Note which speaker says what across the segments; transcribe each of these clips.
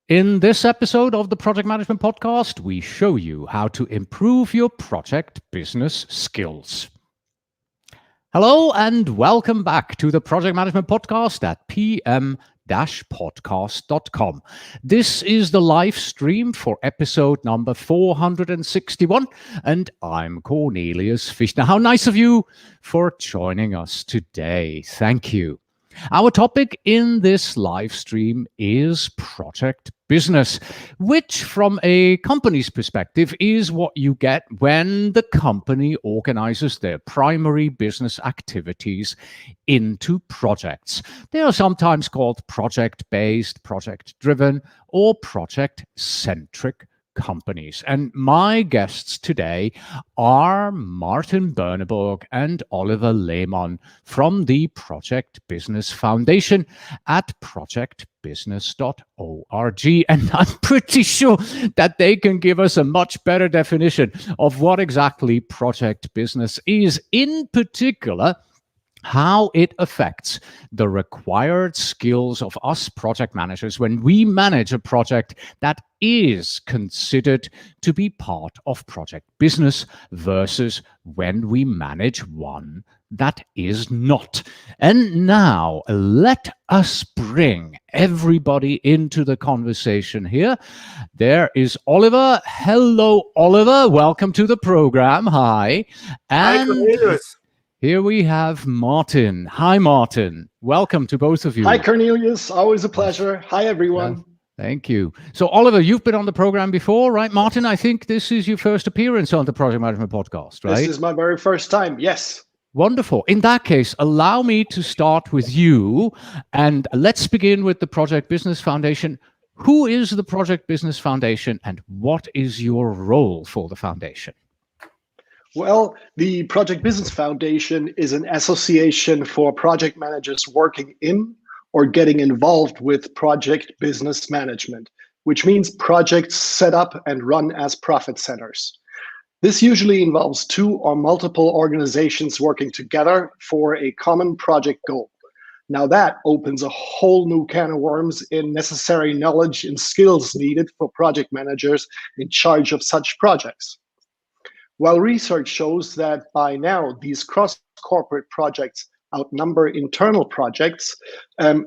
Speaker 1: In this episode of the Project Management Podcast, we show you how to improve your project business skills. Hello and welcome back to the Project Management Podcast at pm-podcast.com. This is the live stream for episode number 461, and I'm Cornelius Fichtner. How nice of you for joining us today. Thank you. Our topic in this live stream is project business, which from a company's perspective is what you get when the company organizes their primary business activities into projects. They are sometimes called project-based, project-driven, or project-centric companies. And my guests today are Martin Berneburg and Oliver Leihmann from the Project Business Foundation at projectbusiness.org. And I'm pretty sure that they can give us a much better definition of what exactly project business is, in particular, how it affects the required skills of us project managers when we manage a project that is considered to be part of project business versus when we manage one that is not. And now let us bring everybody into the conversation here. There is Oliver. Hello, Oliver. Welcome to the program. Hi.
Speaker 2: Hi, Cornelius.
Speaker 1: Here we have Martin. Hi, Martin. Welcome to both of you.
Speaker 2: Hi, Cornelius. Always a pleasure. Hi, everyone.
Speaker 1: Thank you. So, Oliver, you've been on the program before, right? Martin, I think this is your first appearance on the Project Management Podcast, right?
Speaker 2: This is my very first time, yes.
Speaker 1: Wonderful. In that case, allow me to start with you, and let's begin with the Project Business Foundation. Who is the Project Business Foundation, and what is your role for the foundation?
Speaker 2: Well, the Project Business Foundation is an association for project managers working in or getting involved with project business management, which means projects set up and run as profit centers. This usually involves two or multiple organizations working together for a common project goal. Now that opens a whole new can of worms in necessary knowledge and skills needed for project managers in charge of such projects. While research shows that by now these cross-corporate projects outnumber internal projects,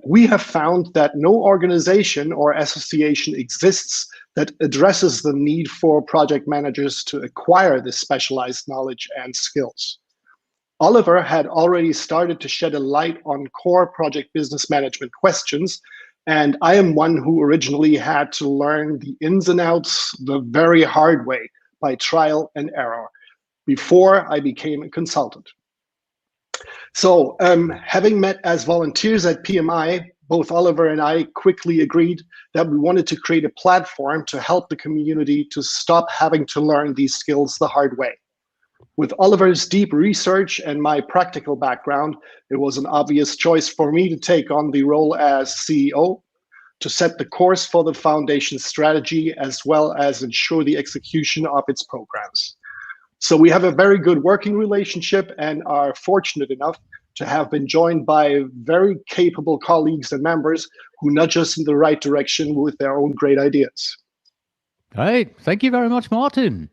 Speaker 2: we have found that no organization or association exists that addresses the need for project managers to acquire this specialized knowledge and skills. Oliver had already started to shed a light on core project business management questions, and I am one who originally had to learn the ins and outs the very hard way, by trial and error, before I became a consultant. So having met as volunteers at PMI, both Oliver and I quickly agreed that we wanted to create a platform to help the community to stop having to learn these skills the hard way. With Oliver's deep research and my practical background, it was an obvious choice for me to take on the role as CEO, to set the course for the foundation's strategy, as well as ensure the execution of its programs. So we have a very good working relationship and are fortunate enough to have been joined by very capable colleagues and members who nudge us in the right direction with their own great ideas.
Speaker 1: Great. Thank you very much, Martin.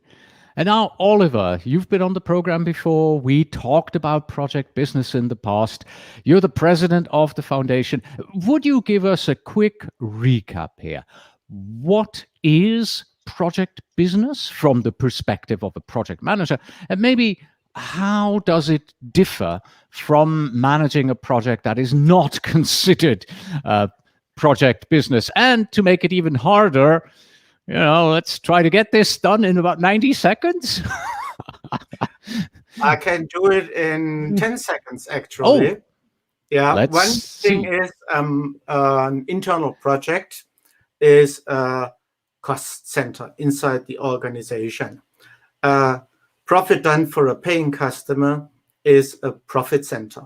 Speaker 1: And now, Oliver, you've been on the program before. We talked about project business in the past. You're the president of the foundation. Would you give us a quick recap here? What is project business from the perspective of a project manager? And maybe how does it differ from managing a project that is not considered project business? And to make it even harder, let's try to get this done in about 90 seconds.
Speaker 3: I can do it in 10 seconds, actually.
Speaker 1: Oh,
Speaker 3: yeah. One thing is an internal project is a cost center inside the organization. Profit done for a paying customer is a profit center.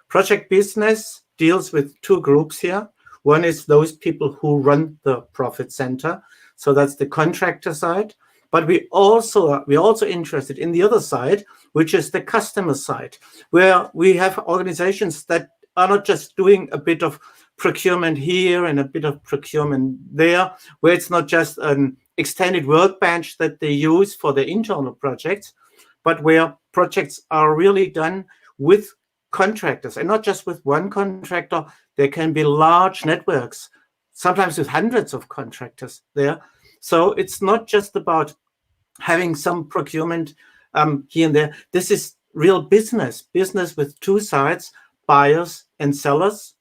Speaker 3: Project business deals with two groups here. One is those people who run the profit center. So that's the contractor side. But we're also interested in the other side, which is the customer side, where we have organizations that are not just doing a bit of procurement here and a bit of procurement there, where it's not just an extended workbench that they use for their internal projects, but where projects are really done with contractors, and not just with one contractor. There can be large networks, sometimes with hundreds of contractors there. So it's not just about having some procurement here and there. This is real business with two sides, buyers and sellers.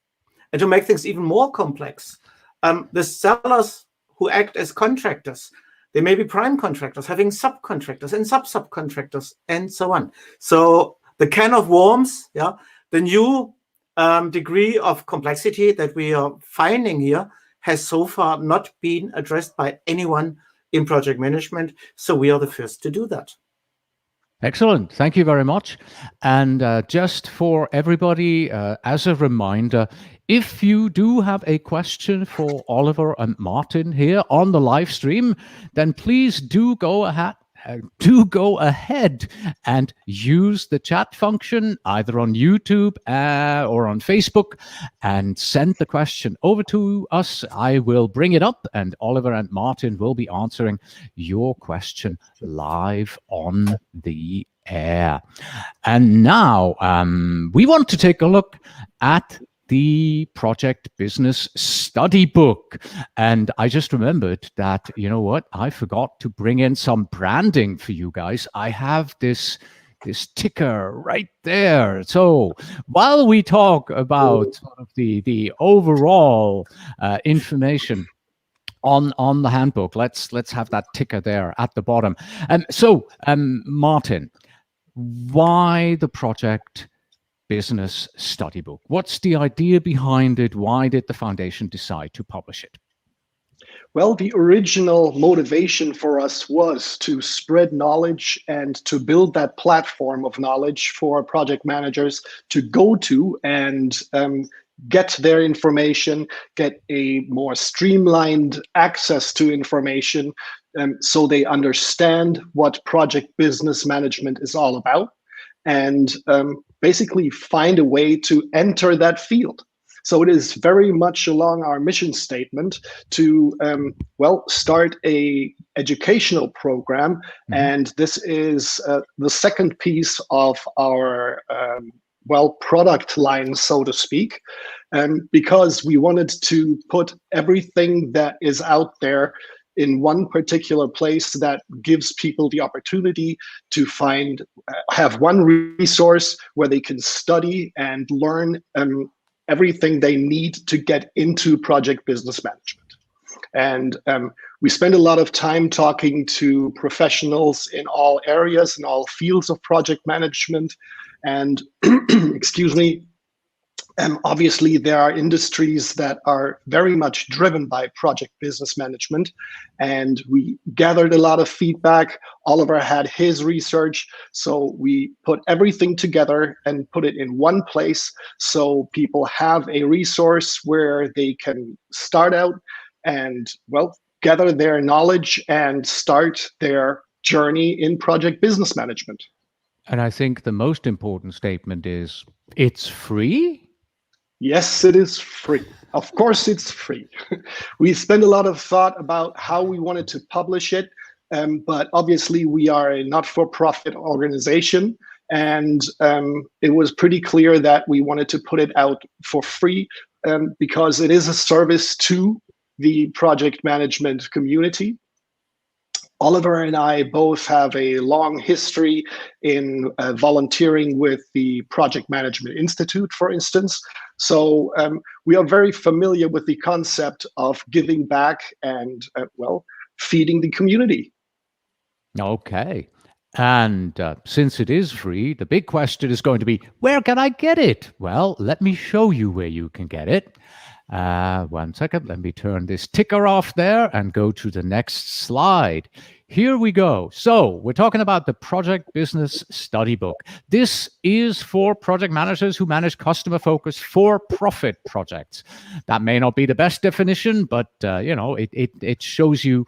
Speaker 3: And to make things even more complex, the sellers who act as contractors, they may be prime contractors having subcontractors and subcontractors and so on. So the can of worms, the new degree of complexity that we are finding here has so far not been addressed by anyone in project management. So we are the first to do that.
Speaker 1: Excellent. Thank you very much. And just for everybody, as a reminder, if you do have a question for Oliver and Martin here on the live stream, then please do go ahead and use the chat function either on YouTube or on Facebook and send the question over to us. I will bring it up and Oliver and Martin will be answering your question live on the air. And now we want to take a look at the Project Business Study Book. And I just remembered that, you know what, I forgot to bring in some branding for you guys. I have this ticker right there. So while we talk about sort of the overall information on the handbook, let's have that ticker there at the bottom. So Martin, why the Project Business Study Book? What's the idea behind it? Why did the foundation decide to publish it?
Speaker 2: Well, the original motivation for us was to spread knowledge and to build that platform of knowledge for project managers to go to and get their information, get a more streamlined access to information, so they understand what project business management is all about, and basically find a way to enter that field. So it is very much along our mission statement to, start a educational program. Mm-hmm. And this is the second piece of our, product line, so to speak, because we wanted to put everything that is out there in one particular place that gives people the opportunity to have one resource where they can study and learn everything they need to get into project business management. And we spend a lot of time talking to professionals in all areas, in all fields of project management. And excuse me, obviously, there are industries that are very much driven by project business management, and we gathered a lot of feedback. Oliver had his research, so we put everything together and put it in one place so people have a resource where they can start out and, gather their knowledge and start their journey in project business management.
Speaker 1: And I think the most important statement is it's free?
Speaker 2: Yes, it is free. Of course, it's free. We spent a lot of thought about how we wanted to publish it, but obviously we are a not-for-profit organization, and it was pretty clear that we wanted to put it out for free because it is a service to the project management community. Oliver and I both have a long history in volunteering with the Project Management Institute, for instance. So we are very familiar with the concept of giving back and, feeding the community.
Speaker 1: Okay. And since it is free, the big question is going to be, where can I get it? Well, let me show you where you can get it. 1 second, let me turn this ticker off there and go to the next slide. Here we go. So we're talking about the Project Business Study Book. This is for project managers who manage customer-focused for-profit projects. That may not be the best definition, but it shows you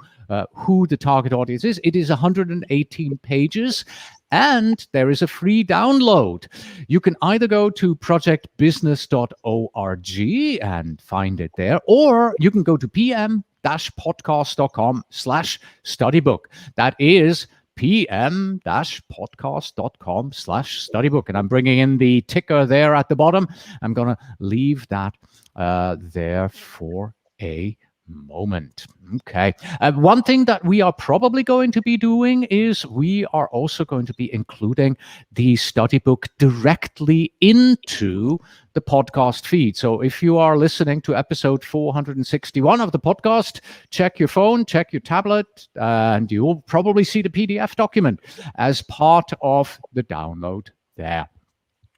Speaker 1: who the target audience is. It is 118 pages. And there is a free download. You can either go to projectbusiness.org and find it there, or you can go to pm-podcast.com/studybook. That is pm-podcast.com/studybook. And I'm bringing in the ticker there at the bottom. I'm going to leave that there for a moment. Okay. One thing that we are probably going to be doing is we are also going to be including the study book directly into the podcast feed. So if you are listening to episode 461 of the podcast, check your phone, check your tablet, and you'll probably see the PDF document as part of the download there.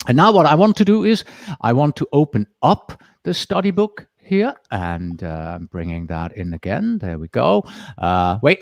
Speaker 1: And now what I want to do is I want to open up the study book here, and I'm bringing that in again. There we go. Wait,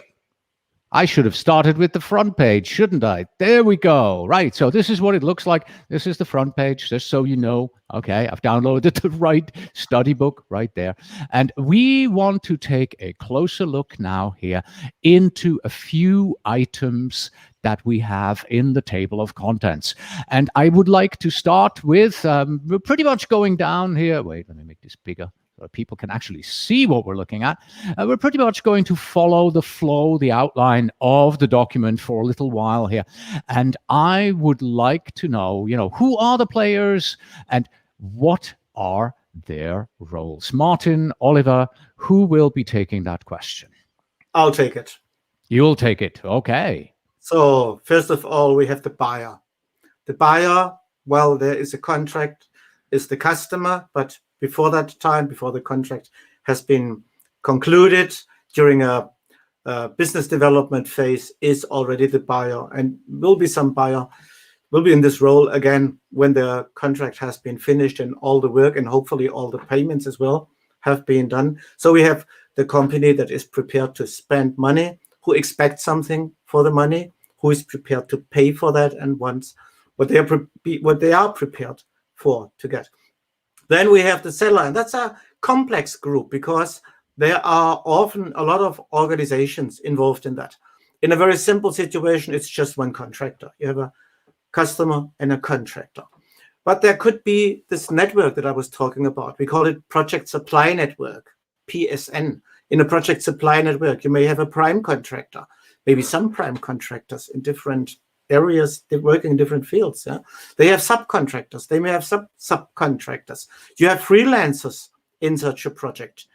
Speaker 1: I should have started with the front page, shouldn't I? There we go. Right, so this is what it looks like. This is the front page, just so you know. Okay, I've downloaded the right study book right there. And we want to take a closer look now here into a few items that we have in the table of contents. And I would like to start with, we're pretty much going down here. Wait, let me make this bigger so people can actually see what we're looking at. We're pretty much going to follow the flow, the outline of the document for a little while here. And I would like to know, who are the players and what are their roles? Martin, Oliver, who will be taking that question?
Speaker 3: I'll take it.
Speaker 1: You'll take it. Okay.
Speaker 3: So first of all, we have the buyer. The buyer, well, there is a contract, is the customer, but before that time, before the contract has been concluded, during a business development phase, is already the buyer, and will be some buyer, will be in this role again when the contract has been finished and all the work and hopefully all the payments as well have been done. So we have the company that is prepared to spend money, who expects something for the money, who is prepared to pay for that and wants what they are prepared for to get. Then we have the seller, and that's a complex group because there are often a lot of organizations involved in that. In a very simple situation, it's just one contractor. You have a customer and a contractor. But there could be this network that I was talking about. We call it Project Supply Network, PSN. In a project supply network, you may have a prime contractor, maybe some prime contractors in different areas, they work in different fields. Yeah? They have subcontractors. They may have subcontractors. You have freelancers in such a project.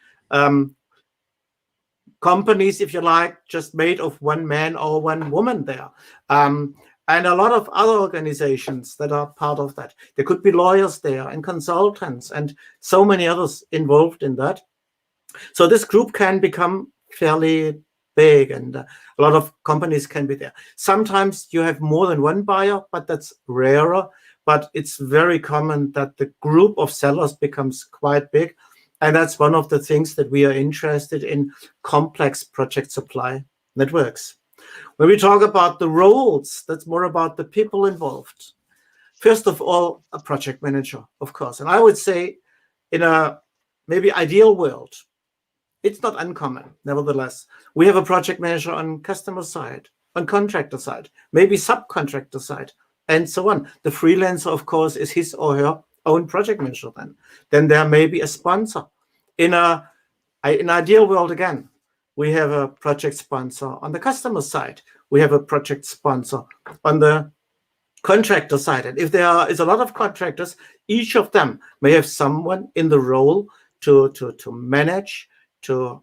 Speaker 3: Companies, if you like, just made of one man or one woman there. And a lot of other organizations that are part of that. There could be lawyers there and consultants and so many others involved in that. So this group can become fairly big, and a lot of companies can be there. Sometimes you have more than one buyer, but that's rarer. But it's very common that the group of sellers becomes quite big. And that's one of the things that we are interested in, complex project supply networks. When we talk about the roles, that's more about the people involved. First of all, a project manager, of course. And I would say in a maybe ideal world, it's not uncommon, nevertheless. We have a project manager on customer side, on contractor side, maybe subcontractor side, and so on. The freelancer, of course, is his or her own project manager then. Then there may be a sponsor. In an ideal world, again, we have a project sponsor on the customer side. We have a project sponsor on the contractor side. And if there is a lot of contractors, each of them may have someone in the role to manage, to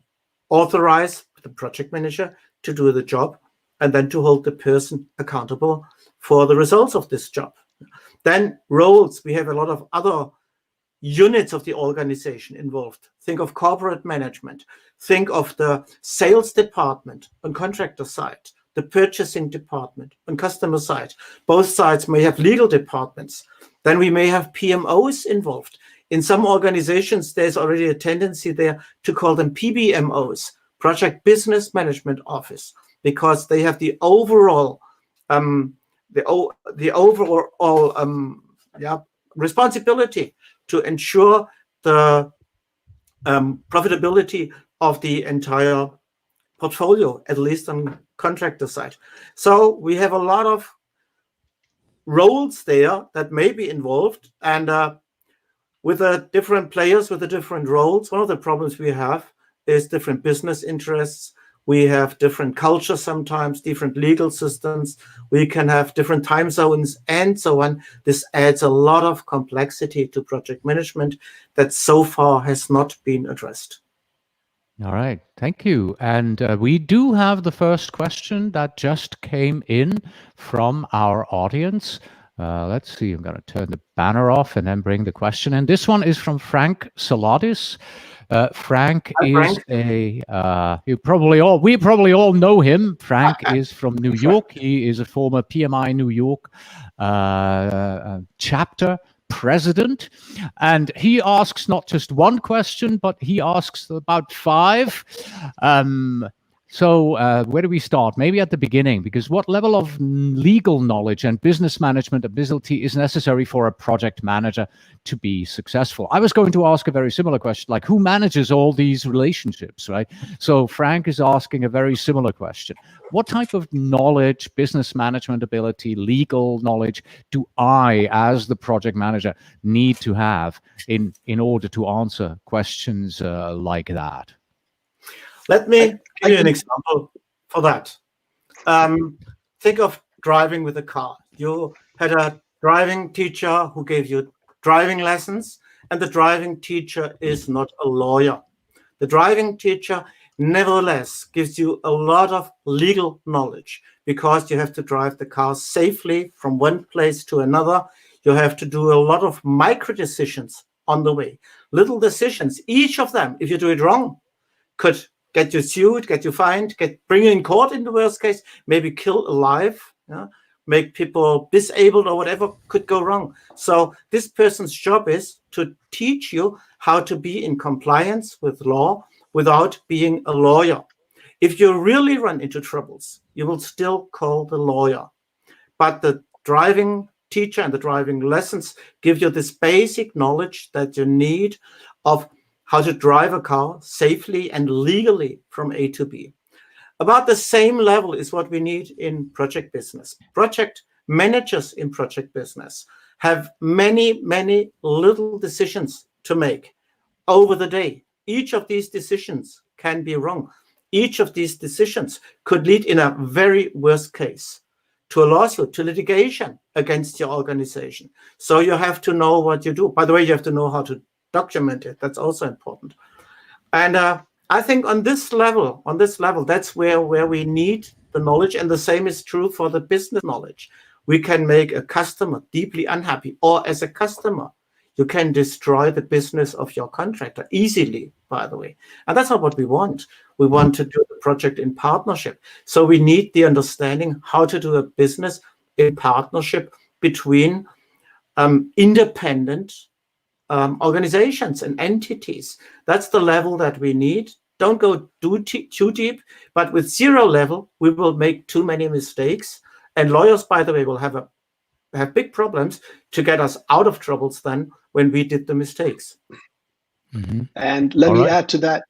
Speaker 3: authorize the project manager to do the job, and then to hold the person accountable for the results of this job. Then roles, we have a lot of other units of the organization involved. Think of corporate management. Think of the sales department on contractor side, the purchasing department on customer side. Both sides may have legal departments. Then we may have PMOs involved. In some organizations, there's already a tendency there to call them PBMOs, Project Business Management Office, because they have the overall responsibility to ensure the profitability of the entire portfolio, at least on contractor side. So we have a lot of roles there that may be involved, and with the different players with the different roles, one of the problems we have is different business interests. We have different cultures sometimes, different legal systems. We can have different time zones and so on. This adds a lot of complexity to project management that so far has not been addressed.
Speaker 1: All right, thank you. And we do have the first question that just came in from our audience. Let's see, I'm going to turn the banner off and then bring the question in. This one is from Frank Saladis. Frank is we probably all know him. Frank is from New York. He is a former PMI New York chapter president, and he asks not just one question, but he asks about 5. So where do we start? Maybe at the beginning, because what level of legal knowledge and business management ability is necessary for a project manager to be successful? I was going to ask a very similar question, like who manages all these relationships, right? So Frank is asking a very similar question. What type of knowledge, business management ability, legal knowledge do I, as the project manager, need to have in order to answer questions like that?
Speaker 3: Let me give you an example for that. Think of driving with a car. You had a driving teacher who gave you driving lessons, and the driving teacher is not a lawyer. The driving teacher nevertheless gives you a lot of legal knowledge because you have to drive the car safely from one place to another. You have to do a lot of micro decisions on the way. Little decisions, each of them, if you do it wrong, could get you sued, get you fined, bring you in court in the worst case, maybe kill alive, make people disabled or whatever could go wrong. So this person's job is to teach you how to be in compliance with law without being a lawyer. If you really run into troubles, you will still call the lawyer. But the driving teacher and the driving lessons give you this basic knowledge that you need of how to drive a car safely and legally from A to B. About the same level is what we need in project business. Project managers in project business have many, many little decisions to make over the day. Each of these decisions can be wrong. Each of these decisions could lead, in a very worst case, to a lawsuit, to litigation against your organization. So you have to know what you do. By the way, you have to know how to document it. That's also important. And I think on this level, that's where we need the knowledge. And the same is true for the business knowledge. We can make a customer deeply unhappy, or as a customer, you can destroy the business of your contractor easily, by the way. And that's not what we want. We want to do the project in partnership. So we need the understanding how to do a business in partnership between independent organizations and entities. That's the level that we need. Don't go too deep, but with 0 level, we will make too many mistakes. And lawyers, by the way, will have big problems to get us out of troubles then when we did the mistakes.
Speaker 2: Mm-hmm. And let me add to that.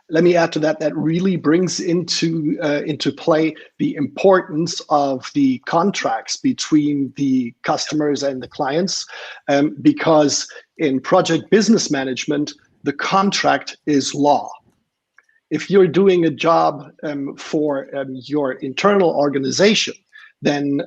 Speaker 2: That really brings into play the importance of the contracts between the customers and the clients, because in project business management, the contract is law. If you're doing a job for your internal organization, then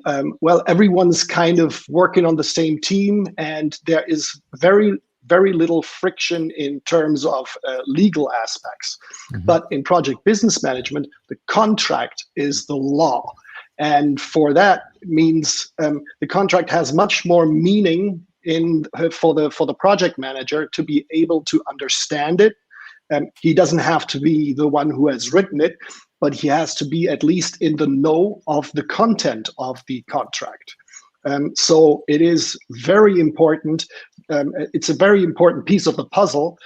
Speaker 2: everyone's kind of working on the same team, and there is very little friction in terms of legal aspects. Mm-hmm. But in project business management, the contract is the law. And for that means the contract has much more meaning for the project manager to be able to understand it. He doesn't have to be the one who has written it, but he has to be at least in the know of the content of the contract. So it is very important. It's a very important piece of the puzzle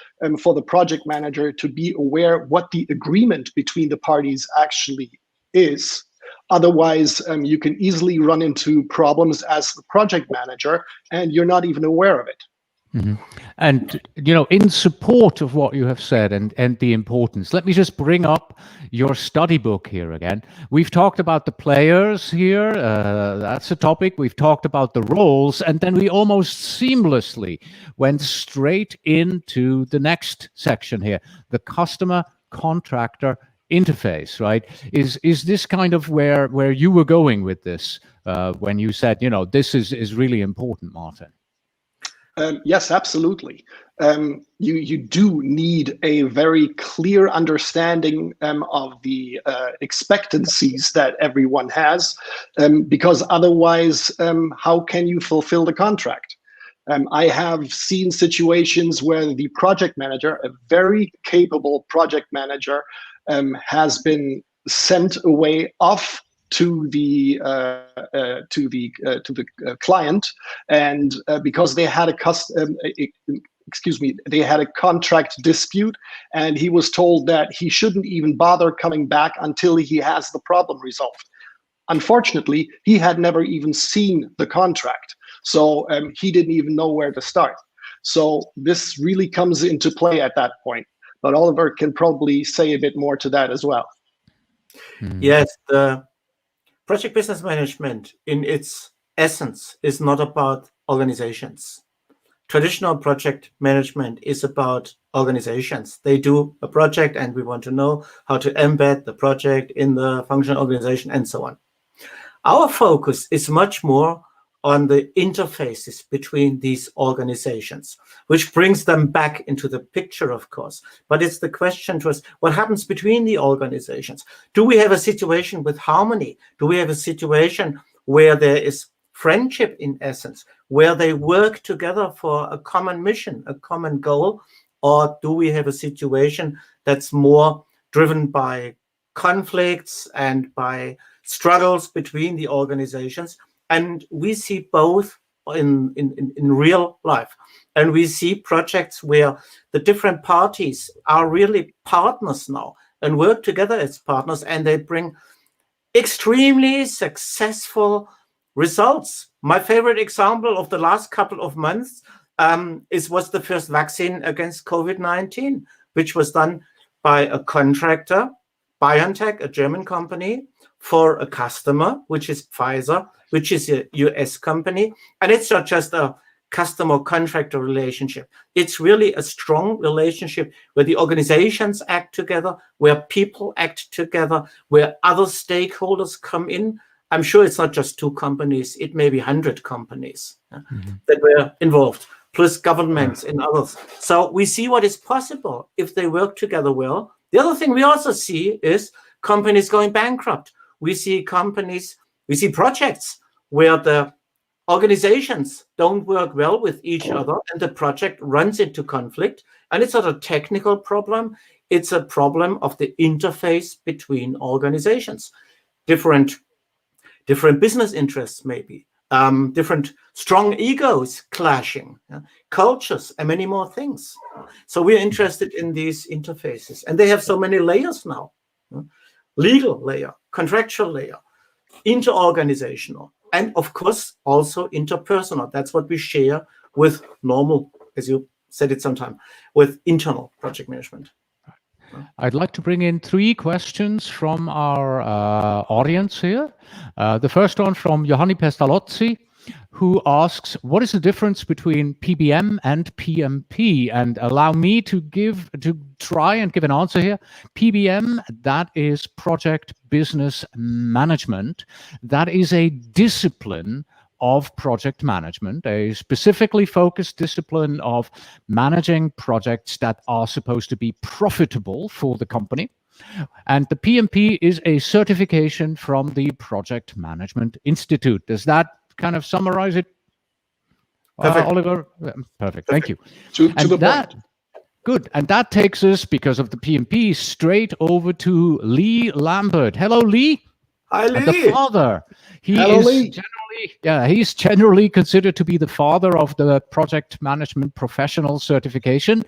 Speaker 2: for the project manager to be aware what the agreement between the parties actually is. Otherwise, you can easily run into problems as the project manager, and you're not even aware of it.
Speaker 1: Mhm. And, in support of what you have said and the importance, let me just bring up your study book here again. We've talked about the players here. That's a topic. We've talked about the roles. And then we almost seamlessly went straight into the next section here, the customer-contractor interface, right? Is this kind of where you were going with this when you said, this is really important, Martin?
Speaker 2: Yes, absolutely. You do need a very clear understanding of the expectancies that everyone has, because otherwise, how can you fulfill the contract? I have seen situations where the project manager, a very capable project manager, has been sent away off to the client, and because they had they had a contract dispute, and he was told that he shouldn't even bother coming back until he has the problem resolved. Unfortunately, he had never even seen the contract, so he didn't even know where to start. So this really comes into play at that point. But Oliver can probably say a bit more to that as well.
Speaker 3: Yes, the project business management in its essence is not about organizations. Traditional project management is about organizations. They do a project and we want to know how to embed the project in the functional organization and so on. Our focus is much more on the interfaces between these organizations, which brings them back into the picture, of course. But it's the question to us, what happens between the organizations? Do we have a situation with harmony? Do we have a situation where there is friendship in essence, where they work together for a common mission, a common goal? Or do we have a situation that's more driven by conflicts and by struggles between the organizations? And we see both in real life. And we see projects where the different parties are really partners now and work together as partners, and they bring extremely successful results. My favorite example of the last couple of months was the first vaccine against COVID-19, which was done by a contractor, BioNTech, a German company, for a customer, which is Pfizer, which is a US company. And it's not just a customer-contractor relationship. It's really a strong relationship where the organizations act together, where people act together, where other stakeholders come in. I'm sure it's not just 2 companies, it may be 100 companies that were involved, plus governments and others. So we see what is possible if they work together well. The other thing we also see is companies going bankrupt. We see projects where the organizations don't work well with each other and the project runs into conflict. And it's not a technical problem. It's a problem of the interface between organizations. Different business interests, maybe. Different strong egos clashing, cultures, and many more things. So we're interested in these interfaces. And they have so many layers now. Legal layer, contractual layer, inter-organizational, and of course also interpersonal. That's what we share with normal, as you said it sometime, with internal project management.
Speaker 1: I'd like to bring in 3 questions from our audience here. The first one from Johanni Pestalozzi, who asks, what is the difference between PBM and PMP? And allow me to try and give an answer here. PBM, that is project business management. That is a discipline of project management, a specifically focused discipline of managing projects that are supposed to be profitable for the company. And the PMP is a certification from the Project Management Institute. Does that kind of summarize it, Oliver? Perfect. Thank you.
Speaker 2: To the point.
Speaker 1: Good. And that takes us, because of the PMP, straight over to Lee Lambert. Hello, Lee.
Speaker 3: Hi,
Speaker 1: And the
Speaker 3: Lee.
Speaker 1: father,
Speaker 2: Hello, Lee.
Speaker 1: he's generally considered to be the father of the project management professional certification.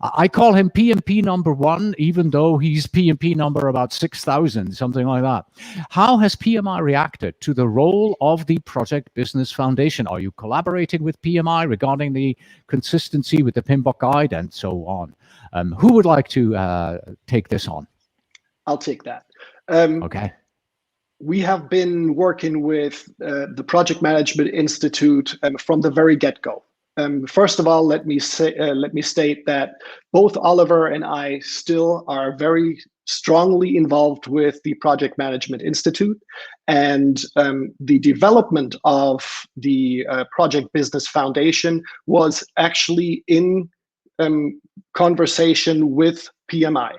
Speaker 1: I call him PMP number 1, even though he's PMP number about 6,000, something like that. How has PMI reacted to the role of the Project Business Foundation? Are you collaborating with PMI regarding the consistency with the PMBOK guide and so on? Who would like to take this on?
Speaker 2: I'll take that.
Speaker 1: Okay.
Speaker 2: We have been working with the Project Management Institute from the very get-go. First of all, let me state that both Oliver and I still are very strongly involved with the Project Management Institute, and the development of the Project Business Foundation was actually in conversation with PMI.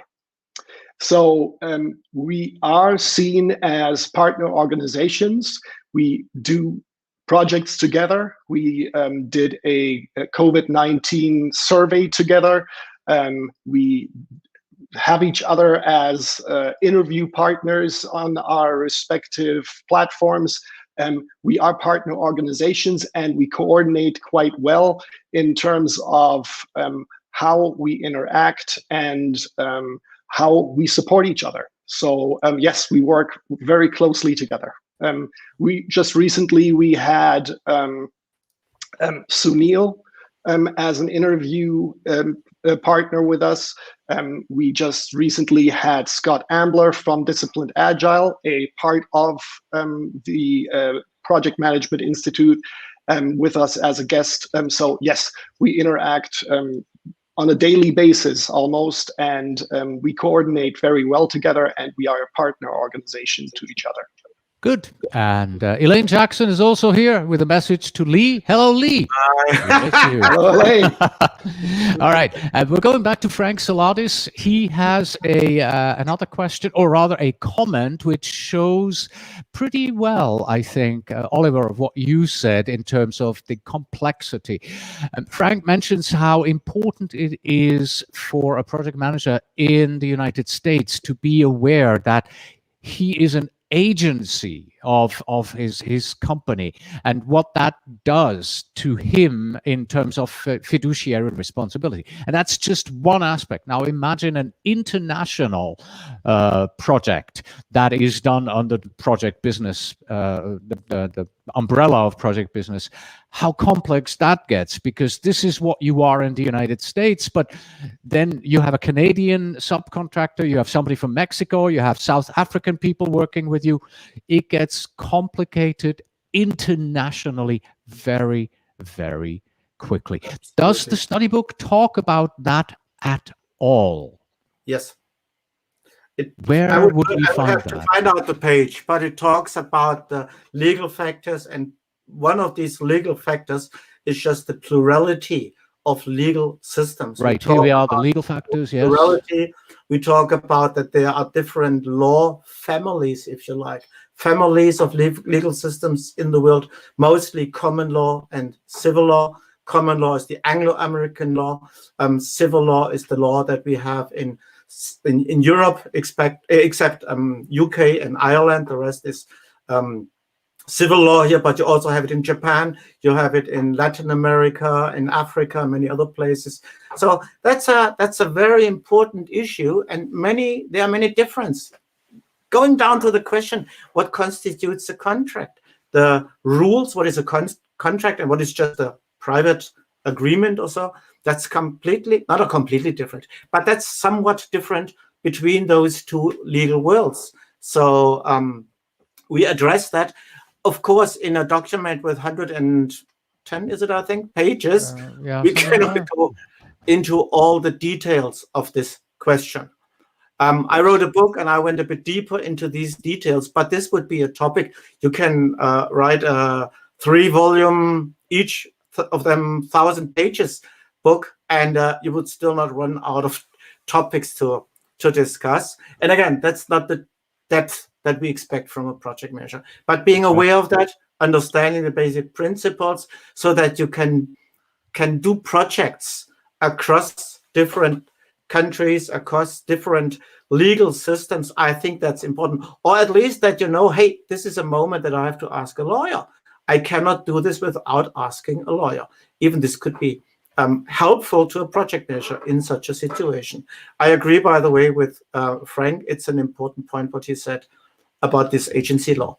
Speaker 2: So we are seen as partner organizations. We do projects together. We did a COVID-19 survey together. We have each other as interview partners on our respective platforms. We are partner organizations, and we coordinate quite well in terms of how we interact and how we support each other. So yes, we work very closely together. We just recently had Sunil as an interview partner with us. We just recently had Scott Ambler from Disciplined Agile, a part of the Project Management Institute, with us as a guest. So yes, we interact on a daily basis almost, and we coordinate very well together, and we are a partner organization to each other.
Speaker 1: Good. And Elaine Jackson is also here with a message to Lee. Hello, Lee.
Speaker 2: Hi. Hello, Elaine.
Speaker 1: All right. We're going back to Frank Saladis. He has another question, or rather a comment, which shows pretty well, I think, Oliver, of what you said in terms of the complexity. Frank mentions how important it is for a project manager in the United States to be aware that he is an agency of his company, and what that does to him in terms of fiduciary responsibility. And that's just one aspect. Now imagine an international project that is done under the project business, the umbrella of project business, how complex that gets, because this is what you are in the United States, but then you have a Canadian subcontractor, you have somebody from Mexico, you have South African people working with you. It gets complicated internationally very, very quickly.
Speaker 3: Absolutely.
Speaker 1: Does the study book talk about that at all?
Speaker 3: Yes.
Speaker 1: Where would we find that?
Speaker 3: I would have to find out the page, but it talks about the legal factors, and one of these legal factors is just the plurality of legal systems.
Speaker 1: Right, here we are, the legal factors, yes.
Speaker 3: Plurality. We talk about that there are different law families, if you like, families of legal systems in the world, mostly common law and civil law. Common law is the Anglo-American law. Civil law is the law that we have in Europe, except UK and Ireland. The rest is civil law here, but you also have it in Japan, you have it in Latin America, in Africa, and many other places. So that's a very important issue, and there are many differences. Going down to the question, what constitutes a contract? The rules, what is a contract and what is just a private agreement or so, that's not completely different, but that's somewhat different between those two legal worlds. So we address that, of course, in a document with 110, is it, I think, pages.
Speaker 1: Yeah,
Speaker 3: we cannot go into all the details of this question. I wrote a book and I went a bit deeper into these details, but this would be a topic. You can write a 3-volume, each of them 1,000 pages book, and you would still not run out of topics to discuss. And again, that's not the depth that we expect from a project manager, but being aware of that, understanding the basic principles so that you can do projects across different countries, across different legal systems, I think that's important. Or at least that you know, hey, this is a moment that I have to ask a lawyer. I cannot do this without asking a lawyer. Even this could be helpful to a project manager in such a situation. I agree, by the way, with Frank. It's an important point what he said about this agency law.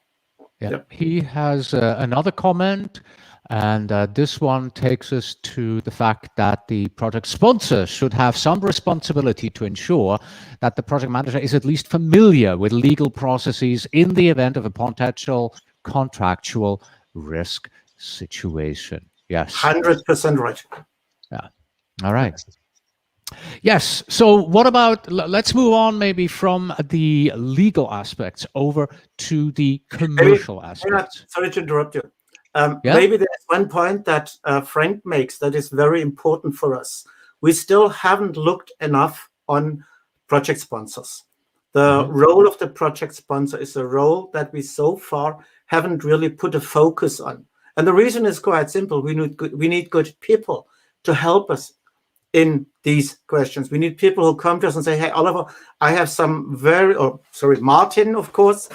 Speaker 1: Yeah.
Speaker 3: Yep.
Speaker 1: He has another comment, and this one takes us to the fact that the project sponsor should have some responsibility to ensure that the project manager is at least familiar with legal processes in the event of a potential contractual risk situation. Yes.
Speaker 3: 100% right.
Speaker 1: Yeah. All right. Yes. So what about, let's move on maybe from the legal aspects over to the commercial aspects.
Speaker 3: Sorry to interrupt you. Maybe there's one point that Frank makes that is very important for us. We still haven't looked enough on project sponsors. The role of the project sponsor is a role that we so far haven't really put a focus on. And the reason is quite simple. We need good people to help us in these questions. We need people who come to us and say, hey, Oliver, I have some Martin, of course.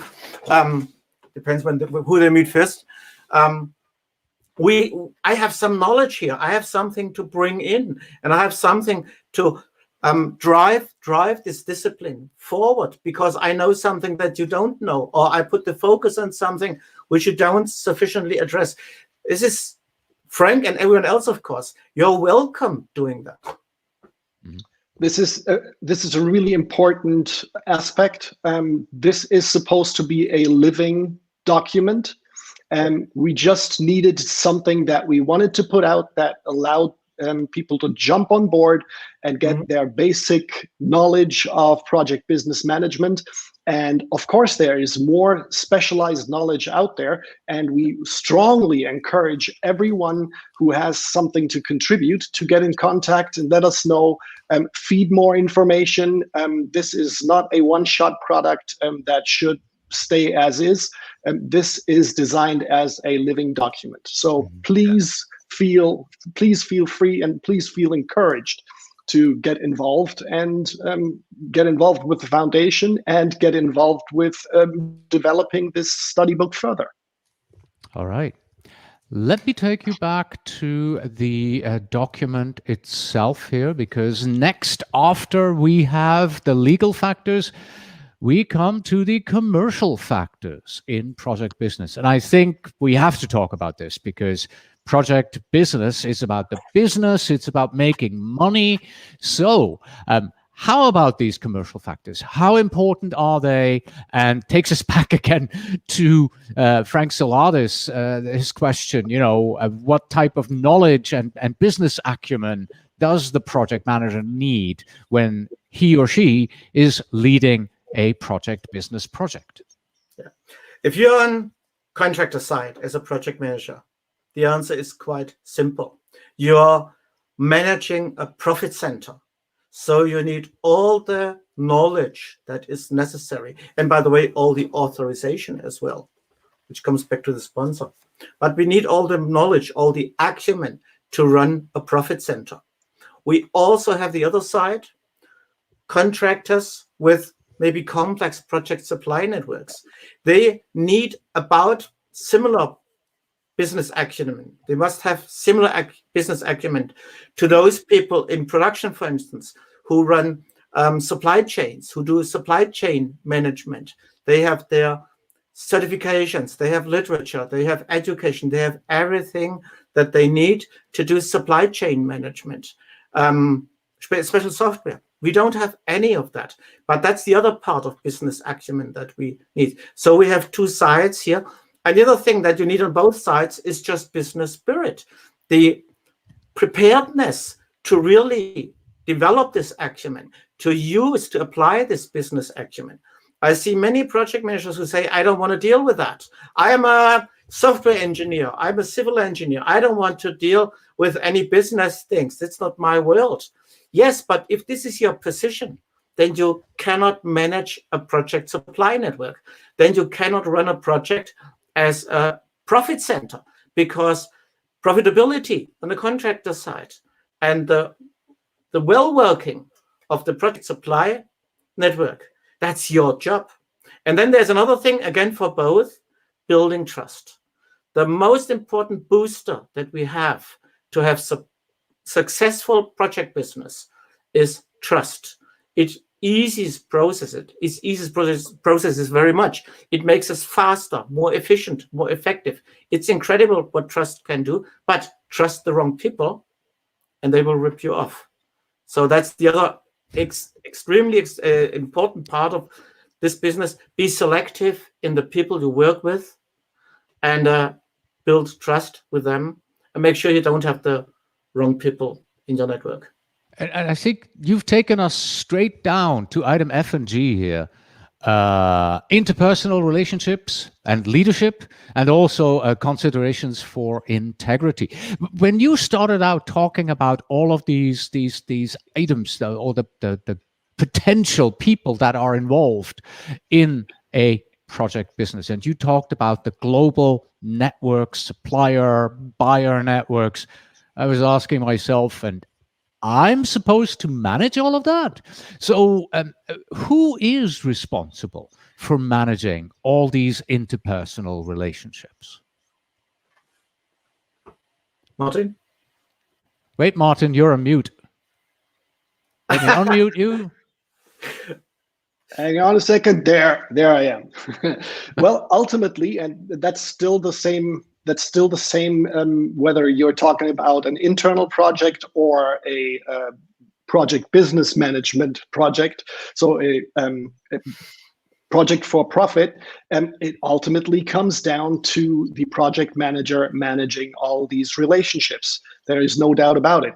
Speaker 3: Depends who they meet first. I have some knowledge here. I have something to bring in, and I have something to drive this discipline forward because I know something that you don't know, or I put the focus on something which you don't sufficiently address. This is Frank and everyone else, of course. You're welcome doing that.
Speaker 2: This is a really important aspect. This is supposed to be a living document, and we just needed something that we wanted to put out that allowed people to jump on board and get their basic knowledge of project business management. And of course, there is more specialized knowledge out there, and we strongly encourage everyone who has something to contribute to get in contact and let us know, feed more information. This is not a one-shot product that should stay as is. This is designed as a living document. So please feel free and please feel encouraged to get involved and get involved with the foundation and get involved with developing this study book further.
Speaker 1: All right. Let me take you back to the document itself here, because next, after we have the legal factors, we come to the commercial factors in project business. And I think we have to talk about this because project business is about the business, it's about making money. So how about these commercial factors? How important are they? And takes us back again to Frank Saladis, his question, what type of knowledge and business acumen does the project manager need when he or she is leading a project business project?
Speaker 3: Yeah. If you're on contractor side as a project manager, the answer is quite simple. You're managing a profit center. So you need all the knowledge that is necessary. And by the way, all the authorization as well, which comes back to the sponsor. But we need all the knowledge, all the acumen to run a profit center. We also have the other side, contractors with maybe complex project supply networks. They need about similar business acumen. They must have similar business acumen to those people in production, for instance, who run supply chains, who do supply chain management. They have their certifications, they have literature, they have education, they have everything that they need to do supply chain management, special software. We don't have any of that, but that's the other part of business acumen that we need. So we have two sides here. And the other thing that you need on both sides is just business spirit, the preparedness to really develop this acumen, to apply this business acumen. I see many project managers who say, I don't want to deal with that. I am a software engineer. I'm a civil engineer. I don't want to deal with any business things. That's not my world. Yes, but if this is your position, then you cannot manage a project supply network. Then you cannot run a project as a profit center, because profitability on the contractor side and the well-working of the project supply network. That's your job. And then there's another thing, again, for both, building trust. The most important booster that we have to have successful project business is trust. It eases processes. It eases processes very much. It makes us faster, more efficient, more effective. It's incredible what trust can do, but trust the wrong people and they will rip you off. So that's the other extremely important part of this business. Be selective in the people you work with and build trust with them and make sure you don't have the wrong people in your network.
Speaker 1: And I think you've taken us straight down to item F and G here. Interpersonal relationships and leadership, and also considerations for integrity. When you started out talking about all of these items, or the potential people that are involved in a project business, and you talked about the global network, supplier, buyer networks, I was asking myself, and I'm supposed to manage all of that. So who is responsible for managing all these interpersonal relationships?
Speaker 3: Martin?
Speaker 1: Wait, Martin, you're on mute. Let me unmute you.
Speaker 2: Hang on a second. There I am. Well, ultimately, and that's still the same. Whether you're talking about an internal project or a project business management project. So a project for profit, it ultimately comes down to the project manager managing all these relationships. There is no doubt about it.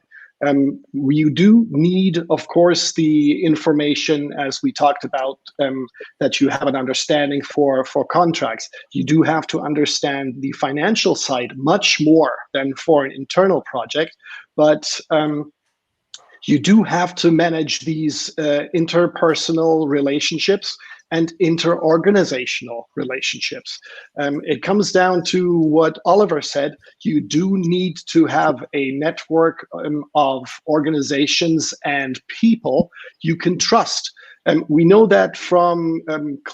Speaker 2: You do need, of course, the information, as we talked about, that you have an understanding for contracts. You do have to understand the financial side much more than for an internal project, but you do have to manage these interpersonal relationships and interorganizational relationships. It comes down to what Oliver said. You do need to have a network of organizations and people you can trust. We know that from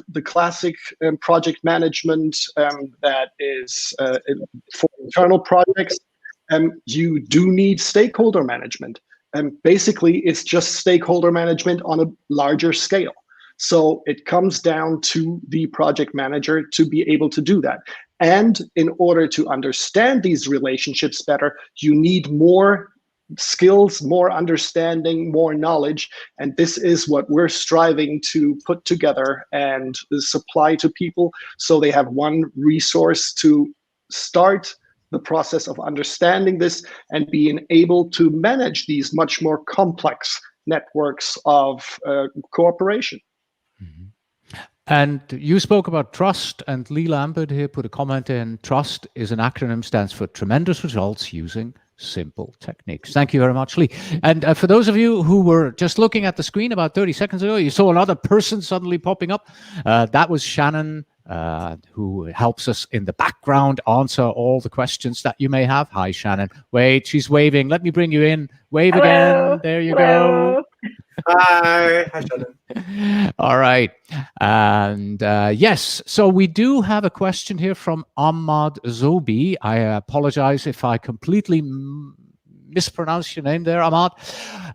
Speaker 2: the classic project management that is for internal projects, you do need stakeholder management. Basically, it's just stakeholder management on a larger scale. So it comes down to the project manager to be able to do that. And in order to understand these relationships better, you need more skills, more understanding, more knowledge. And this is what we're striving to put together and supply to people, so they have one resource to start the process of understanding this and being able to manage these much more complex networks of cooperation.
Speaker 1: And you spoke about trust, and Lee Lambert here put a comment in. Trust is an acronym, stands for tremendous results using simple techniques. Thank you very much, Lee. And for those of you who were just looking at the screen about 30 seconds ago, you saw another person suddenly popping up. That was Shannon, who helps us in the background answer all the questions that you may have. Hi, Shannon. Wait, she's waving. Let me bring you in. Wave
Speaker 4: Hello.
Speaker 1: again. There you
Speaker 4: Hello.
Speaker 1: go.
Speaker 3: Hi Shannon.
Speaker 1: All right. And yes, so we do have a question here from Ahmad Zobi. I apologize if I completely mispronounced your name there, Ahmad.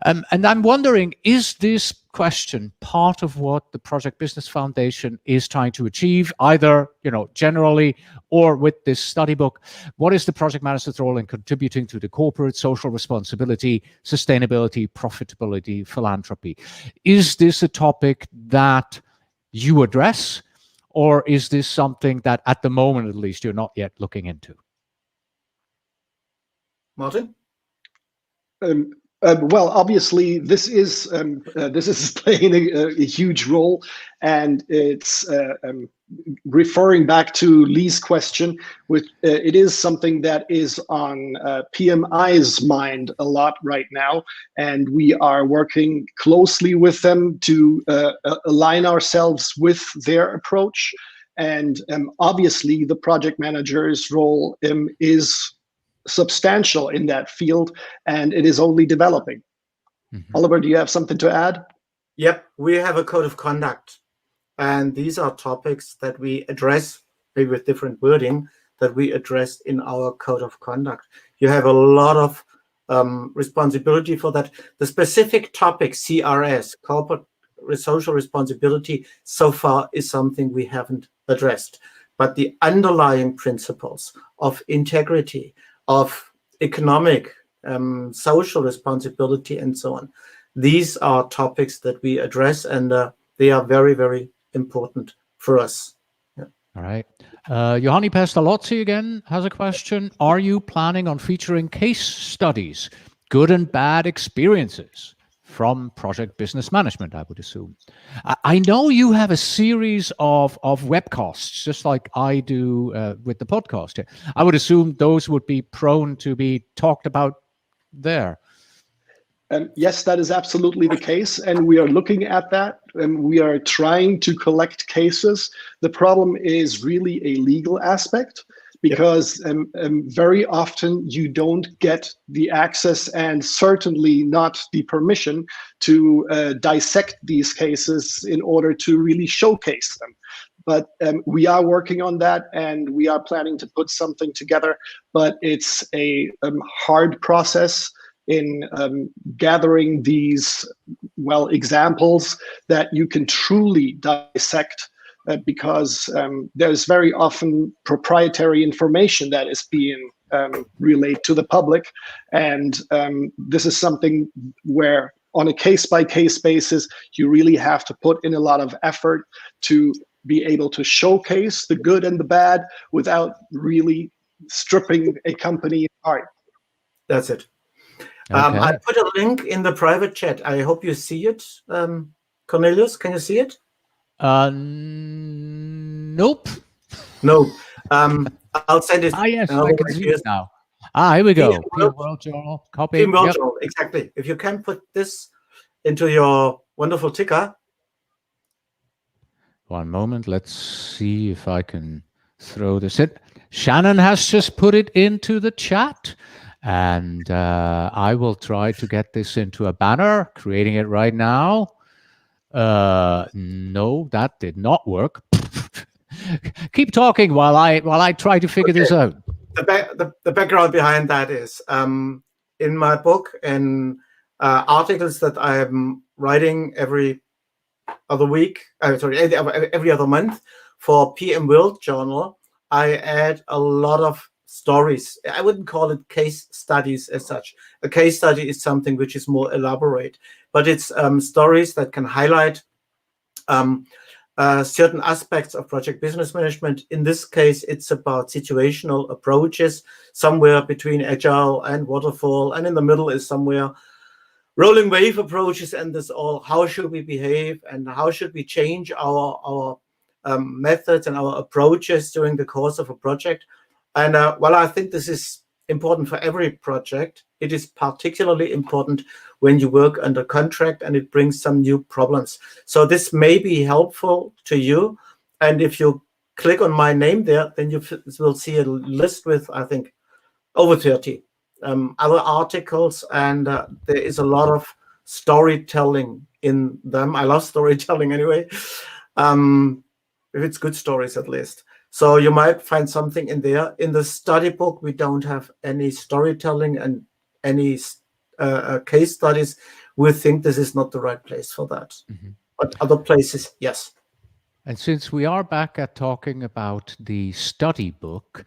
Speaker 1: And I'm wondering, is this question part of what the Project Business Foundation is trying to achieve, either, generally or with this study book? What is the project manager's role in contributing to the corporate social responsibility, sustainability, profitability, philanthropy? Is this a topic that you address, or is this something that at the moment, at least, you're not yet looking into?
Speaker 3: Martin?
Speaker 2: Well, obviously, this is playing a huge role, and it's referring back to Lee's question, which it is something that is on PMI's mind a lot right now, and we are working closely with them to align ourselves with their approach. And obviously, the project manager's role is substantial in that field, and it is only developing. Oliver, do you have something to add?
Speaker 3: Yep, we have a code of conduct, and these are topics that we address, maybe with different wording, that we address in our code of conduct. You have a lot of responsibility for that. The specific topic, CRS, corporate social responsibility, so far is something we haven't addressed. But the underlying principles of integrity, of economic, social responsibility, and so on, these are topics that we address, and they are very, very important for us. Yeah.
Speaker 1: All right. Johanni Pestalozzi again has a question. Are you planning on featuring case studies, good and bad experiences from project business management, I would assume? I know you have a series of webcasts, just like I do with the podcast here. I would assume those would be prone to be talked about there.
Speaker 2: Yes, that is absolutely the case, and we are looking at that, and we are trying to collect cases. The problem is really a legal aspect, because very often you don't get the access and certainly not the permission to dissect these cases in order to really showcase them. But we are working on that, and we are planning to put something together, but it's a hard process in gathering these, well, examples that you can truly dissect, because there's very often proprietary information that is being relayed to the public. And this is something where, on a case-by-case basis, you really have to put in a lot of effort to be able to showcase the good and the bad without really stripping a company apart.
Speaker 3: That's it.
Speaker 1: Okay.
Speaker 3: I put a link in the private chat. I hope you see it. Cornelius, can you see it?
Speaker 1: Nope.
Speaker 3: No. I'll send it.
Speaker 1: Yes, I can see it now. Here we go. PM World Journal, copy.
Speaker 3: PM World Journal, exactly. If you can put this into your wonderful ticker.
Speaker 1: One moment. Let's see if I can throw this in. Shannon has just put it into the chat. And I will try to get this into a banner, creating it right now. No, that did not work. Keep talking while I try to figure this out.
Speaker 3: The background behind that is in my book and articles that I'm writing every other week. Every other month for PM World Journal. I add a lot of stories. I wouldn't call it case studies as such. A case study is something which is more elaborate, but it's stories that can highlight certain aspects of project business management. In this case, it's about situational approaches, somewhere between agile and waterfall, and in the middle is somewhere rolling wave approaches, and this all, how should we behave and how should we change our methods and our approaches during the course of a project. And while I think this is important for every project, it is particularly important when you work under contract and it brings some new problems. So this may be helpful to you. And if you click on my name there, then you will see a list with, I think, over 30 other articles. And there is a lot of storytelling in them. I love storytelling anyway, if it's good stories at least. So you might find something in there. In the study book, we don't have any storytelling and any case studies. We think this is not the right place for that. Mm-hmm. But other places, yes.
Speaker 1: And since we are back at talking about the study book,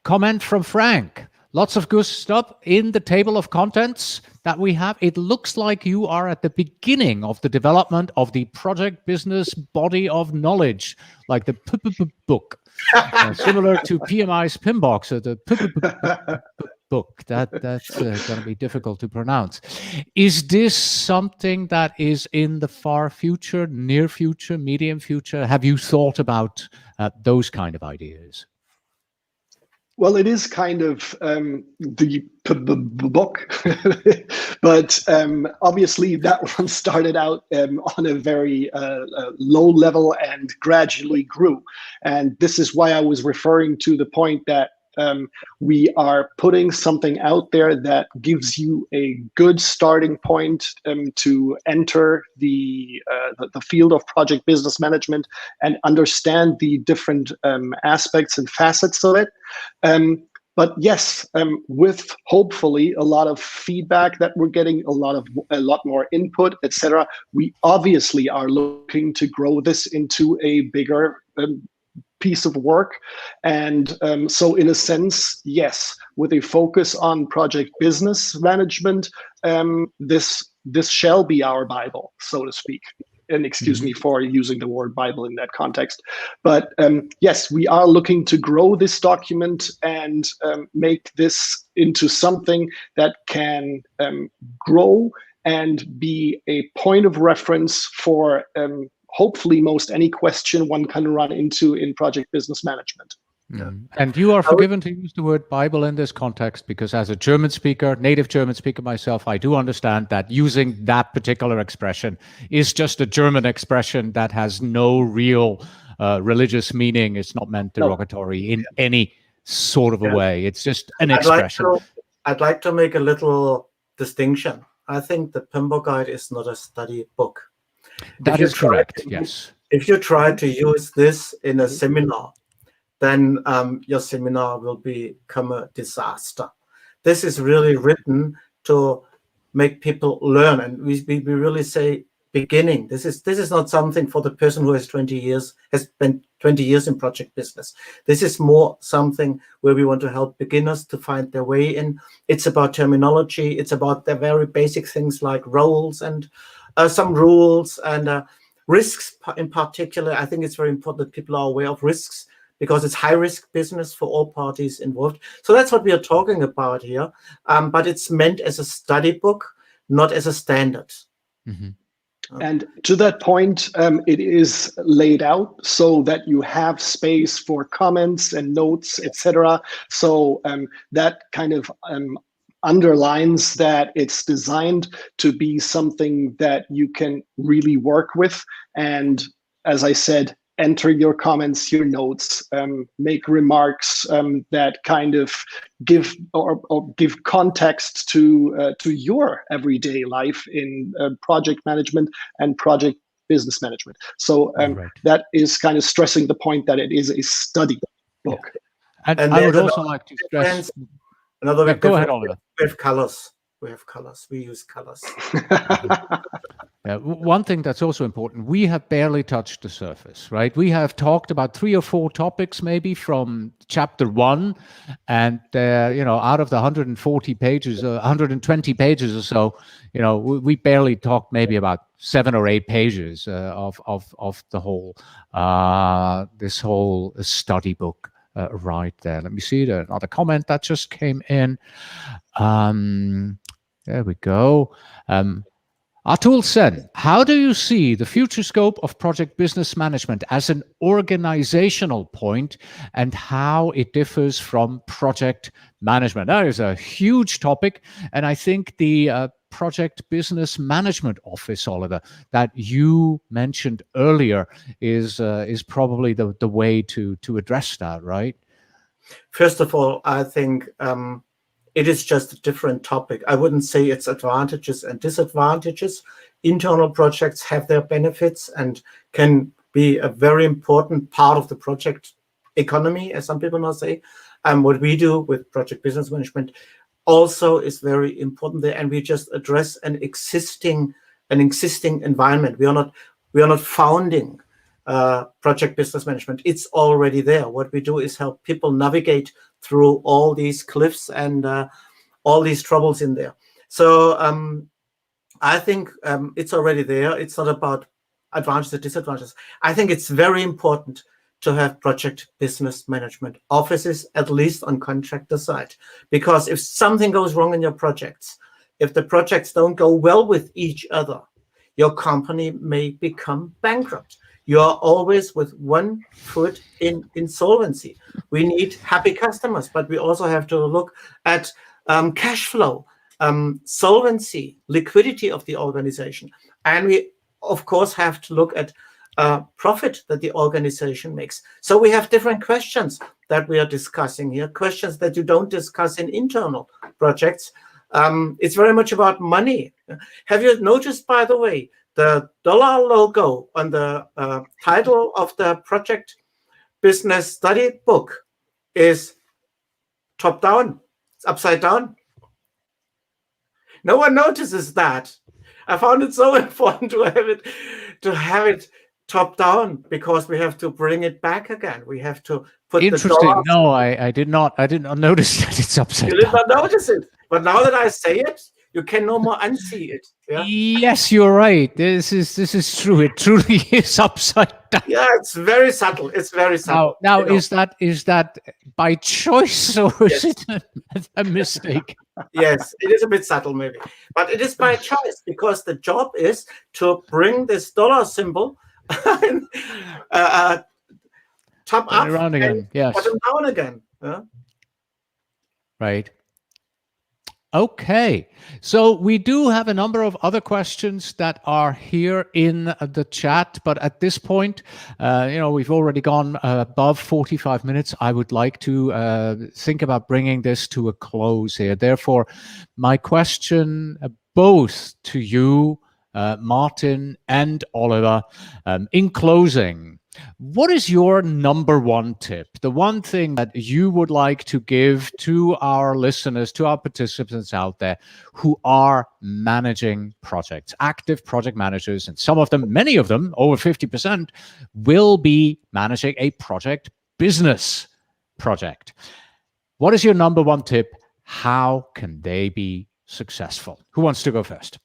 Speaker 1: comment from Frank. Lots of good stuff in the table of contents that we have. It looks like you are at the beginning of the development of the project business body of knowledge, like the book, similar to PMI's Pinbox, the book. That's going to be difficult to pronounce. Is this something that is in the far future, near future, medium future? Have you thought about those kind of ideas?
Speaker 2: Well, it is kind of the book, but obviously that one started out on a very low level and gradually grew. And this is why I was referring to the point that We are putting something out there that gives you a good starting point to enter the field of project business management and understand the different aspects and facets of it. But yes, with hopefully a lot of feedback that we're getting, a lot more input, etc., we obviously are looking to grow this into a bigger piece of work. And so in a sense, yes, with a focus on project business management, this shall be our Bible, so to speak. And excuse me for using the word Bible in that context. But yes, we are looking to grow this document and make this into something that can grow and be a point of reference for hopefully most any question one can run into in project business management.
Speaker 1: Yeah. And you are forgiven to use the word Bible in this context, because as a German speaker, native German speaker myself, I do understand that using that particular expression is just a German expression that has no real religious meaning. It's not meant derogatory in any sort of a way. It's just an expression.
Speaker 3: I'd like to make a little distinction. I think the PMBOK Guide is not a study book.
Speaker 1: That is correct, yes.
Speaker 3: If you try to use this in a seminar, then your seminar will become a disaster. This is really written to make people learn, and we really say beginning. This is not something for the person who has spent 20 years in project business. This is more something where we want to help beginners to find their way in. It's about terminology. It's about the very basic things like roles and some rules and risks in particular. I think it's very important that people are aware of risks, because it's high-risk business for all parties involved. So that's what we are talking about here. But it's meant as a study book, not as a standard.
Speaker 2: And to that point, it is laid out so that you have space for comments and notes, etc. So that kind of underlines that it's designed to be something that you can really work with. And as I said, enter your comments, your notes, make remarks that kind of give context to your everyday life in project management and project business management. So that is kind of stressing the point that it is a study book.
Speaker 1: And I would also like to stress
Speaker 3: another.
Speaker 1: Go ahead, Oliver.
Speaker 3: We have colors. We use colors.
Speaker 1: One thing that's also important, we have barely touched the surface, right? We have talked about 3 or 4 topics maybe from chapter 1, and out of the 140 pages, 120 pages or so, we barely talked maybe about 7 or 8 pages of the whole this whole study book right there. Let me see another comment that just came in. There we go. Atul Sen, how do you see the future scope of project business management as an organizational point, and how it differs from project management? That is a huge topic, and I think the project business management office, Oliver, that you mentioned earlier is probably the way to address that, right?
Speaker 3: First of all, I think it is just a different topic. I wouldn't say it's advantages and disadvantages. Internal projects have their benefits and can be a very important part of the project economy, as some people now say. What we do with project business management also is very important there, and we just address an existing environment. We are not founding project business management. It's already there. What we do is help people navigate through all these cliffs and all these troubles in there. So I think it's already there. It's not about advantages or disadvantages. I think it's very important to have project business management offices, at least on contractor side, because if something goes wrong in your projects, if the projects don't go well with each other, your company may become bankrupt. You are always with one foot in insolvency. We need happy customers, but we also have to look at cash flow, solvency, liquidity of the organization. And we, of course, have to look at profit that the organization makes. So we have different questions that we are discussing here, questions that you don't discuss in internal projects. It's very much about money. Have you noticed, by the way, the dollar logo on the title of the project business study book is top down. It's upside down. No one notices that. I found it so important to have it top down, because we have to bring it back again. We have to put
Speaker 1: Interesting.
Speaker 3: the dollars.
Speaker 1: No, I did not notice that it's upside down.
Speaker 3: You did not notice it, but now that I say it, you can no more unsee it. Yeah?
Speaker 1: Yes, you're right. This is true. It truly is upside down.
Speaker 3: Yeah, it's very subtle. It's very subtle.
Speaker 1: Now is that by choice, or is it a mistake?
Speaker 3: Yes, it is a bit subtle maybe, but it is by choice, because the job is to bring this dollar symbol top up
Speaker 1: Around again. Yes.
Speaker 3: bottom down again. Yeah?
Speaker 1: Right. Okay, so we do have a number of other questions that are here in the chat, but at this point, we've already gone above 45 minutes. I would like to think about bringing this to a close here. Therefore, my question both to you, Martin and Oliver, in closing, what is your number one tip? The one thing that you would like to give to our listeners, to our participants out there who are managing projects, active project managers, and some of them, many of them, over 50%, will be managing a project business project. What is your number one tip? How can they be successful? Who wants to go first?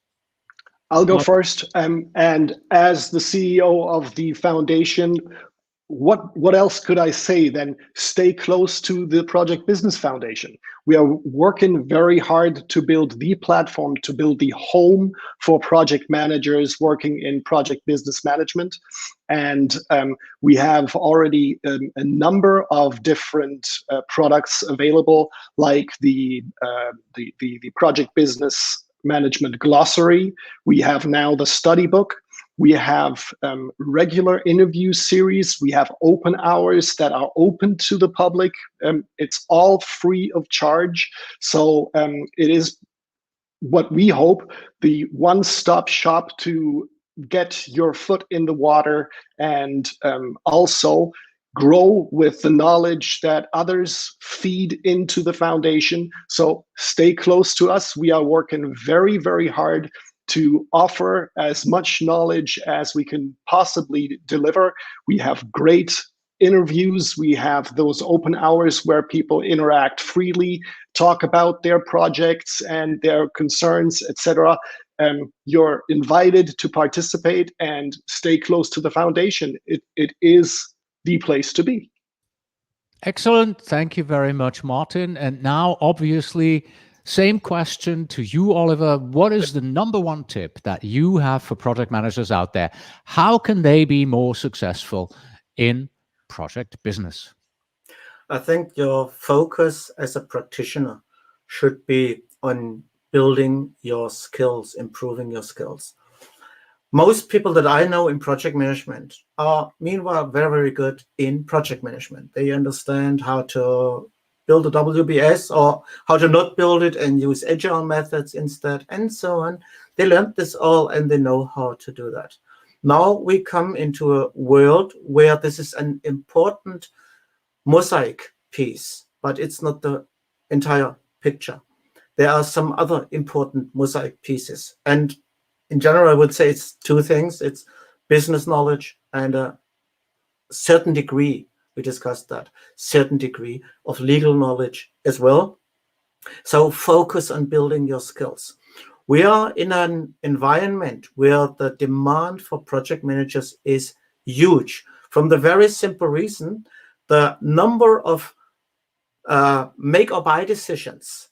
Speaker 2: I'll go first. And as the CEO of the foundation, what else could I say than stay close to the Project Business Foundation? We are working very hard to build the platform, to build the home for project managers working in project business management. And we have already a number of different products available, like the Project Business Management Glossary. We have now the study book. We have regular interview series. We have open hours that are open to the public. It's all free of charge. So it is what we hope, the one-stop shop to get your foot in the water and also grow with the knowledge that others feed into the foundation. So stay close to us. We are working very, very hard to offer as much knowledge as we can possibly deliver. We have great interviews. We have those open hours where people interact freely, talk about their projects and their concerns, etc. You're invited to participate and stay close to the foundation. It is the place to be.
Speaker 1: Excellent. Thank you very much, Martin. And now, obviously, same question to you, Oliver. What is the number one tip that you have for project managers out there? How can they be more successful in project business?
Speaker 3: I think your focus as a practitioner should be on building your skills, improving your skills. Most people that I know in project management are, meanwhile, very, very good in project management. They understand how to build a WBS or how to not build it and use agile methods instead, and so on. They learned this all and they know how to do that. Now we come into a world where this is an important mosaic piece, but it's not the entire picture. There are some other important mosaic pieces. And in general, I would say it's two things. It's business knowledge and a certain degree, we discussed that, certain degree of legal knowledge as well. So focus on building your skills. We are in an environment where the demand for project managers is huge. From the very simple reason, the number of make or buy decisions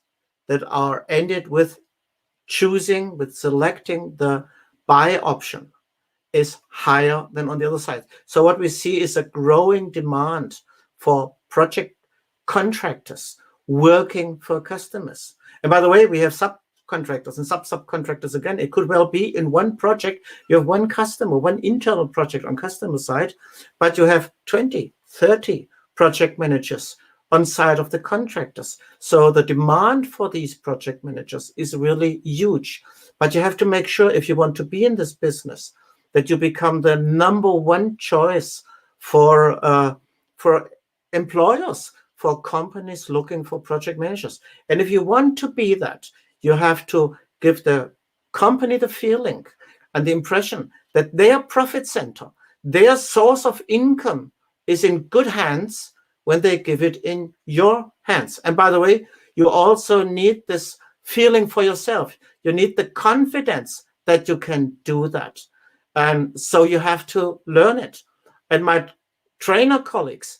Speaker 3: that are ended with selecting the buy option is higher than on the other side. So what we see is a growing demand for project contractors working for customers. And by the way, we have subcontractors and subcontractors again. It could well be in one project, you have one customer, one internal project on customer side, but you have 20, 30 project managers on side of the contractors. So the demand for these project managers is really huge. But you have to make sure, if you want to be in this business, that you become the number one choice for employers, for companies looking for project managers. And if you want to be that, you have to give the company the feeling and the impression that their profit center, their source of income is in good hands when they give it in your hands. And by the way, you also need this feeling for yourself. You need the confidence that you can do that. And so you have to learn it. And my trainer colleagues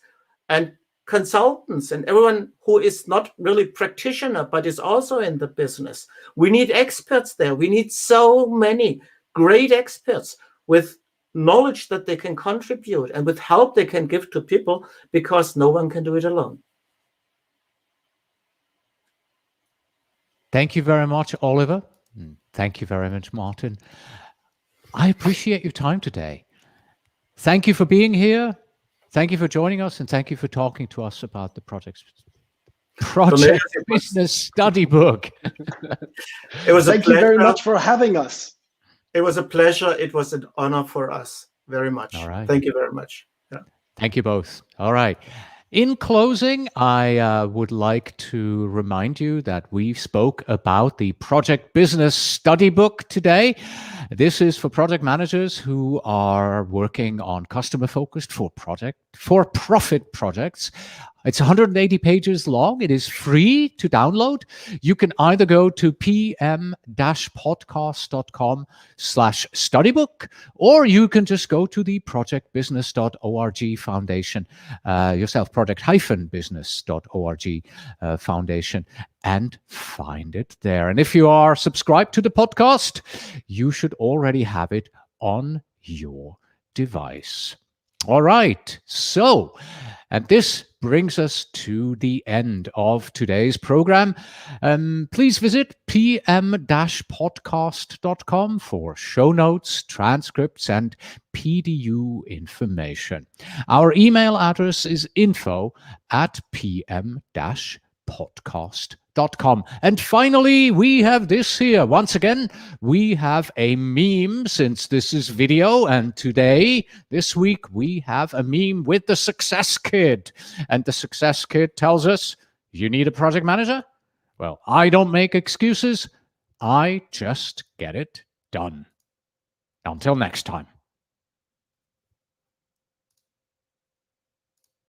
Speaker 3: and consultants and everyone who is not really practitioner, but is also in the business, we need experts there. We need so many great experts with knowledge that they can contribute and with help they can give to people, because no one can do it alone.
Speaker 1: Thank you very much, Oliver. Thank you very much, Martin. I appreciate your time today. Thank you for being here. Thank you for joining us, and thank you for talking to us about the project business study book.
Speaker 3: It was
Speaker 2: Thank you very much for having us.
Speaker 3: It was a pleasure. It was an honor for us. Very much.
Speaker 1: All right.
Speaker 3: Thank you very much. Yeah.
Speaker 1: Thank you both. All right. In closing, I would like to remind you that we spoke about the Project Business Study Book today. This is for project managers who are working on customer-focused for-profit projects. It's 180 pages long. It is free to download. You can either go to pm-podcast.com/studybook, or you can just go to the projectbusiness.org foundation yourself, project-business.org foundation, and find it there. And if you are subscribed to the podcast, you should already have it on your device. All right. So, and this brings us to the end of today's program. Please visit pm-podcast.com for show notes, transcripts, and PDU information. Our email address is info@pm-podcast.com. And finally, we have this here. Once again, we have a meme, since this is video, and this week, we have a meme with the Success Kid. And the Success Kid tells us, you need a project manager? Well, I don't make excuses. I just get it done. Until next time.